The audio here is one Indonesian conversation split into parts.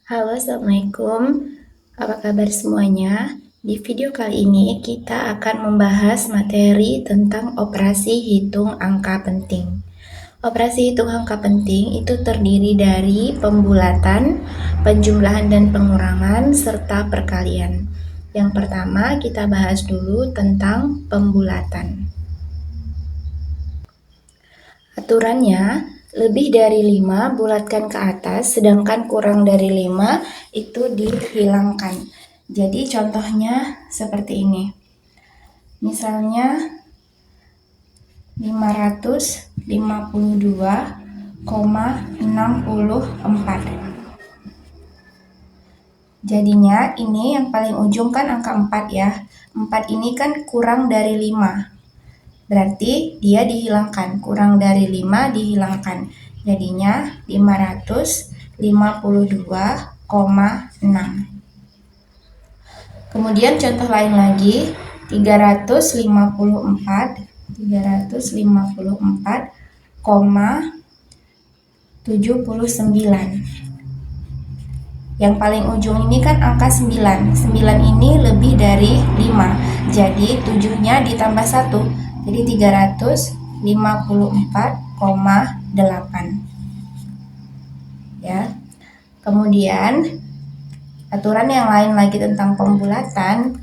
Halo, Assalamualaikum. Apa kabar semuanya? Di video kali ini kita akan membahas materi tentang operasi hitung angka penting. Operasi hitung angka penting itu terdiri dari pembulatan, penjumlahan dan pengurangan, serta perkalian. Yang pertama kita bahas dulu tentang pembulatan. Aturannya, lebih dari 5 bulatkan ke atas, sedangkan kurang dari 5 itu dihilangkan. Jadi contohnya seperti ini. Misalnya 552,64. Jadinya ini yang paling ujung kan angka 4 ya. 4 ini kan kurang dari 5. Berarti dia dihilangkan, kurang dari 5 dihilangkan. Jadinya 552,6. Kemudian contoh lain lagi, 354,79. Yang paling ujung ini kan angka 9. 9 ini lebih dari 5. Jadi 7-nya ditambah 1. Jadi 354,8. Ya. Kemudian aturan yang lain lagi tentang pembulatan.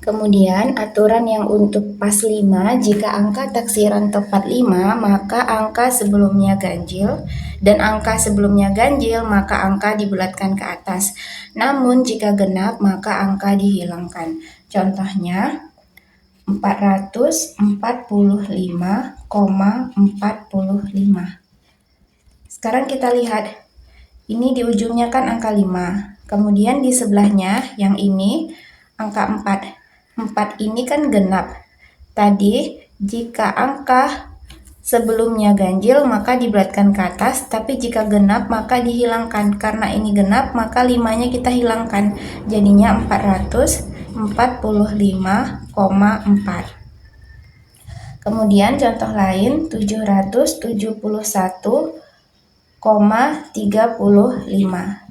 Kemudian aturan yang untuk pas 5, jika angka taksiran tepat 5, maka angka sebelumnya ganjil, dan angka sebelumnya ganjil, maka angka dibulatkan ke atas. Namun jika genap, maka angka dihilangkan. Contohnya 445,45. Sekarang kita lihat, ini di ujungnya kan angka 5. Kemudian di sebelahnya yang ini angka 4. 4 ini kan genap. Tadi jika angka sebelumnya ganjil maka dibulatkan ke atas, tapi jika genap maka dihilangkan. Karena ini genap maka 5-nya kita hilangkan. Jadinya 445,4. Kemudian contoh lain 771,35.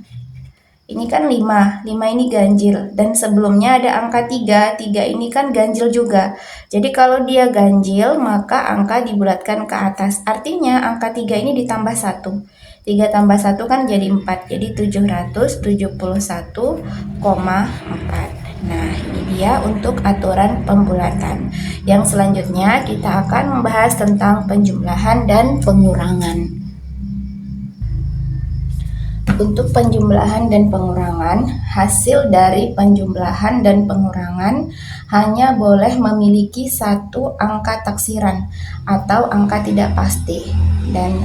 Ini kan 5 ini ganjil, dan sebelumnya ada angka 3 ini kan ganjil juga. Jadi kalau dia ganjil, maka angka dibulatkan ke atas. Artinya angka 3 ini ditambah 1. 3 tambah 1 kan jadi 4, jadi 771,4. Nah, ini dia untuk aturan pembulatan. Yang selanjutnya kita akan membahas tentang penjumlahan dan pengurangan. Untuk penjumlahan dan pengurangan, hasil dari penjumlahan dan pengurangan hanya boleh memiliki satu angka taksiran atau angka tidak pasti.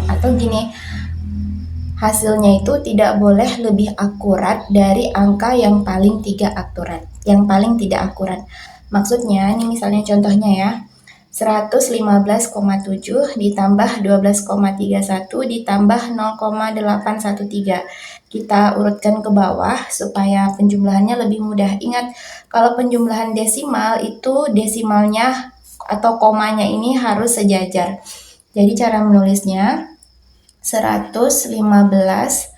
Atau gini, hasilnya itu tidak boleh lebih akurat dari angka yang paling tidak akurat. Maksudnya, ini misalnya contohnya ya. 115,7 ditambah 12,31 ditambah 0,813. Kita urutkan ke bawah supaya penjumlahannya lebih mudah. Ingat, kalau penjumlahan desimal itu desimalnya atau komanya ini harus sejajar. Jadi cara menulisnya 115,7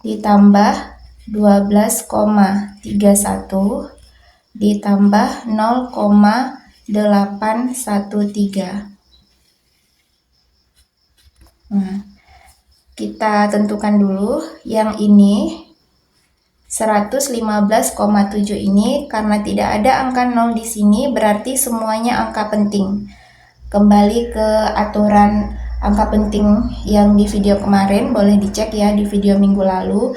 ditambah 12,31 ditambah 0,813. Nah, kita tentukan dulu yang ini 115,7 ini karena tidak ada angka 0 di sini berarti semuanya angka penting. Kembali ke aturan angka penting yang di video kemarin, boleh dicek ya di video minggu lalu.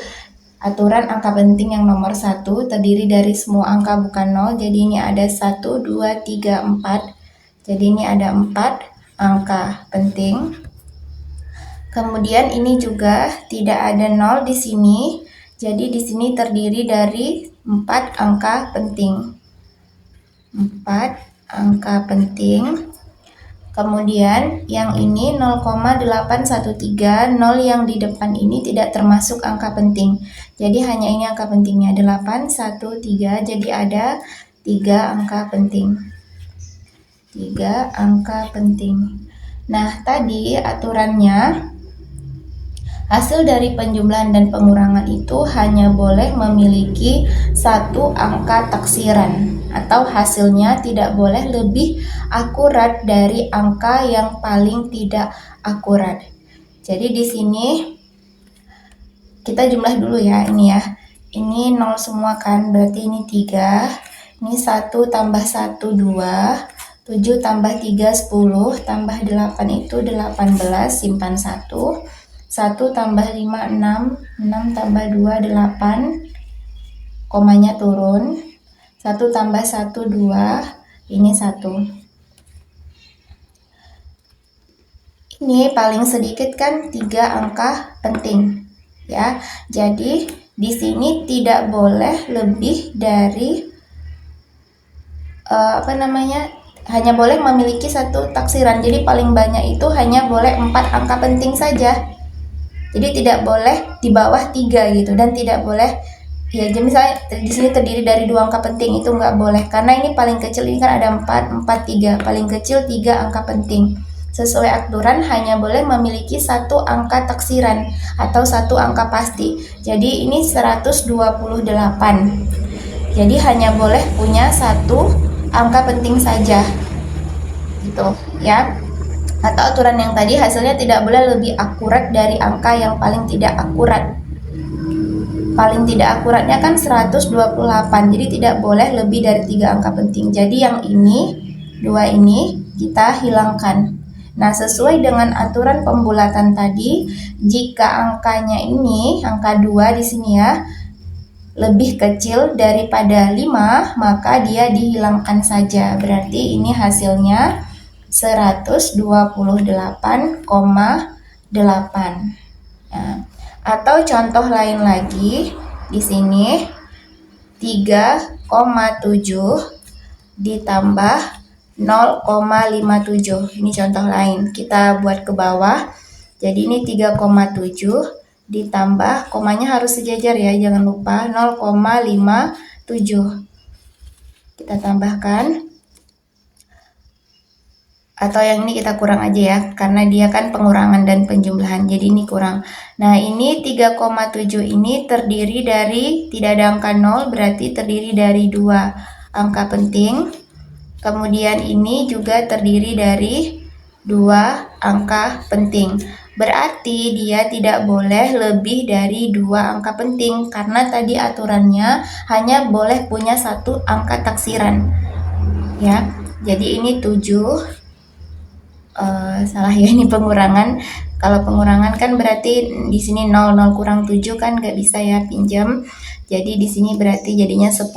Aturan angka penting yang nomor 1 terdiri dari semua angka bukan 0, jadi ini ada 1, 2, 3, 4. Jadi ini ada 4 angka penting. Kemudian ini juga tidak ada 0 di sini, jadi di sini terdiri dari 4 angka penting. 4 angka penting. Kemudian yang ini 0,813, 0 yang di depan ini tidak termasuk angka penting. Jadi hanya ini angka pentingnya, 813, jadi ada 3 angka penting. 3 angka penting. Nah, tadi aturannya hasil dari penjumlahan dan pengurangan itu hanya boleh memiliki satu angka taksiran atau hasilnya tidak boleh lebih akurat dari angka yang paling tidak akurat. Jadi di sini kita jumlah dulu ya, ini ya. Ini 0 semua kan, berarti ini 3. Ini 1 tambah 1 2, 7 tambah 3 10, tambah 8 itu 18, simpan 1. 1 tambah 5 6, 6 tambah 2 8, komanya turun. 1 tambah 1 2, ini 1. Ini paling sedikit kan 3 angka penting ya. Jadi di sini tidak boleh lebih dari hanya boleh memiliki satu taksiran. Jadi paling banyak itu hanya boleh 4 angka penting saja. Jadi tidak boleh di bawah 3 gitu, dan tidak boleh ya, jadi misalnya di sini terdiri dari 2 angka penting, itu nggak boleh karena ini paling kecil, ini kan ada 4 4 3, paling kecil 3 angka penting. Sesuai aturan hanya boleh memiliki satu angka taksiran atau satu angka pasti. Jadi ini 128. Jadi hanya boleh punya satu angka penting saja. Gitu ya. Atau aturan yang tadi hasilnya tidak boleh lebih akurat dari angka yang paling tidak akurat. Paling tidak akuratnya kan 128, jadi tidak boleh lebih dari 3 angka penting. Jadi yang ini, 2 ini kita hilangkan. Nah, sesuai dengan aturan pembulatan tadi, jika angkanya ini, angka 2 di sini ya, lebih kecil daripada 5, maka dia dihilangkan saja. Berarti ini hasilnya 128,8. Nah, atau contoh lain lagi, di sini 3,7 ditambah 0,57. Ini contoh lain. Kita buat ke bawah. Jadi ini 3,7 ditambah, komanya harus sejajar ya, jangan lupa, 0,57. Kita tambahkan. Atau yang ini kita kurang aja ya, karena dia kan pengurangan dan penjumlahan, jadi ini kurang. Nah, ini 3,7 ini terdiri dari, tidak ada angka 0, berarti terdiri dari 2 angka penting. Kemudian ini juga terdiri dari 2 angka penting. Berarti dia tidak boleh lebih dari 2 angka penting, karena tadi aturannya hanya boleh punya satu angka taksiran. Ya, jadi ini 7. Salah ya, ini pengurangan. Kalau pengurangan kan berarti di sini 0 kurang 7 kan nggak bisa ya, pinjam. Jadi di sini berarti jadinya 10.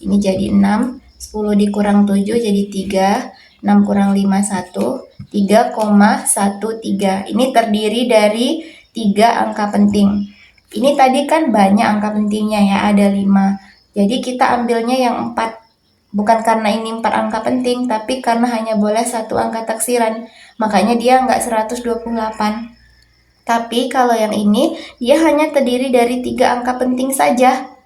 Ini jadi 6. 10 dikurang 7 jadi 3. 6 kurang 5 1. 3,13. Ini terdiri dari 3 angka penting. Ini tadi kan banyak angka pentingnya ya, ada 5. Jadi kita ambilnya yang 4. Bukan karena ini 4 angka penting, tapi karena hanya boleh satu angka taksiran. Makanya dia nggak 128. Tapi kalau yang ini, dia hanya terdiri dari 3 angka penting saja.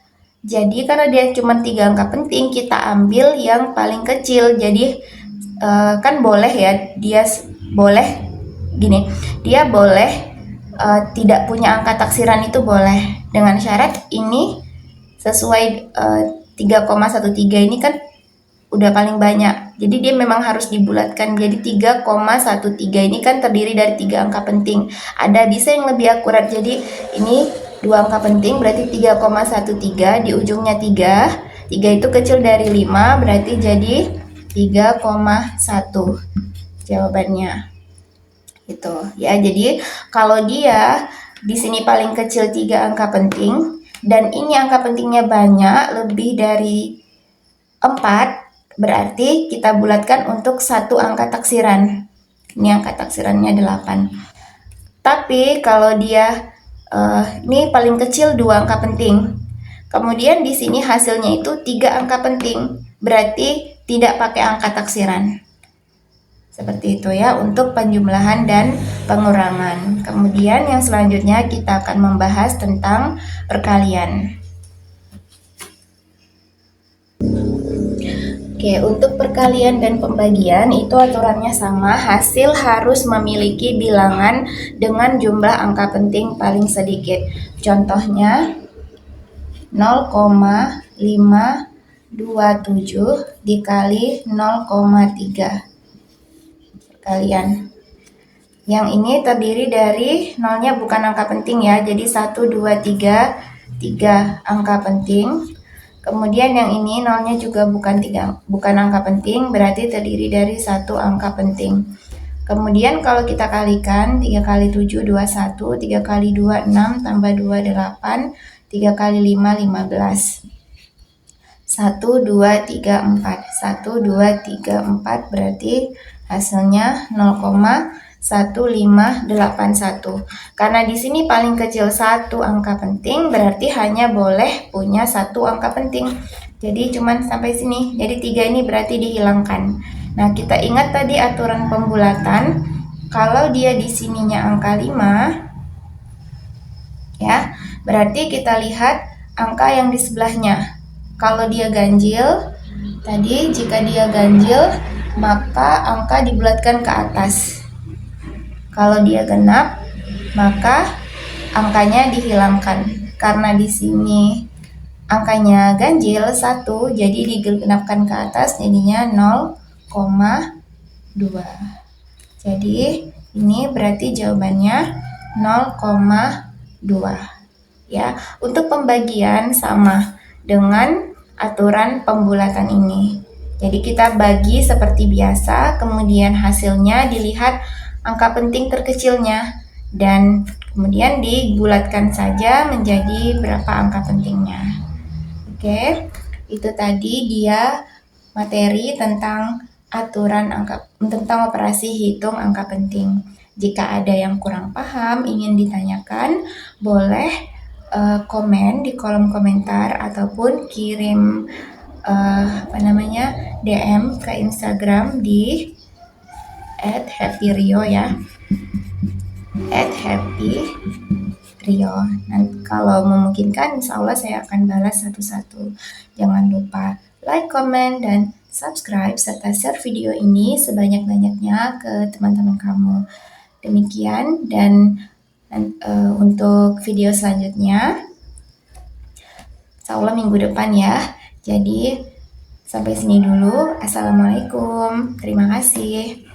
Jadi karena dia cuma 3 angka penting, kita ambil yang paling kecil. Jadi kan boleh ya, dia boleh gini, dia boleh tidak punya angka taksiran, itu boleh. Dengan syarat ini sesuai 3,13 ini kan udah paling banyak, jadi dia memang harus dibulatkan. Jadi 3,13 ini kan terdiri dari 3 angka penting. Ada bisa yang lebih akurat, jadi ini 2 angka penting, berarti 3,13, di ujungnya 3 itu kecil dari 5, berarti jadi 3,1 jawabannya. Gitu ya. Jadi kalau dia di sini paling kecil 3 angka penting, dan ini angka pentingnya banyak, lebih dari 4, berarti kita bulatkan untuk satu angka taksiran. Ini angka taksirannya 8. Tapi kalau dia ini paling kecil 2 angka penting. Kemudian di sini hasilnya itu 3 angka penting, berarti tidak pakai angka taksiran. Seperti itu ya untuk penjumlahan dan pengurangan. Kemudian yang selanjutnya kita akan membahas tentang perkalian. Oke, untuk perkalian dan pembagian itu aturannya sama, hasil harus memiliki bilangan dengan jumlah angka penting paling sedikit. Contohnya 0,527 dikali 0,3 perkalian. Yang ini terdiri dari nolnya bukan angka penting ya, jadi 1, 2, 3, 3 angka penting. Kemudian yang ini nolnya juga bukan angka penting, berarti terdiri dari 1 angka penting. Kemudian kalau kita kalikan, 3 kali 7, 21, 3 kali 2, 6, tambah 2, 8, 3 kali 5, 15. 1, 2, 3, 4. 1, 2, 3, 4 berarti hasilnya 0,1581. Karena di sini paling kecil 1 angka penting, berarti hanya boleh punya 1 angka penting. Jadi cuman sampai sini. Jadi 3 ini berarti dihilangkan. Nah, kita ingat tadi aturan pembulatan. Kalau dia di sininya angka 5, ya, berarti kita lihat angka yang di sebelahnya. Kalau dia ganjil, tadi jika dia ganjil, maka angka dibulatkan ke atas. Kalau dia genap, maka angkanya dihilangkan. Karena di sini angkanya ganjil 1, jadi digenapkan ke atas, jadinya 0,2. Jadi ini berarti jawabannya 0,2. Ya, untuk pembagian sama dengan aturan pembulatan ini. Jadi kita bagi seperti biasa, kemudian hasilnya dilihat angka penting terkecilnya dan kemudian dibulatkan saja menjadi berapa angka pentingnya. Oke, itu tadi dia materi tentang aturan tentang operasi hitung angka penting. Jika ada yang kurang paham, ingin ditanyakan, boleh komen di kolom komentar ataupun kirim DM ke Instagram di @happyrio ya, @happyrio. Nanti kalau memungkinkan, insya Allah saya akan balas satu-satu. Jangan lupa like, comment, dan subscribe serta share video ini sebanyak-banyaknya ke teman-teman kamu. Demikian, dan untuk video selanjutnya insya Allah minggu depan ya. Jadi sampai sini dulu. Assalamualaikum. Terima kasih.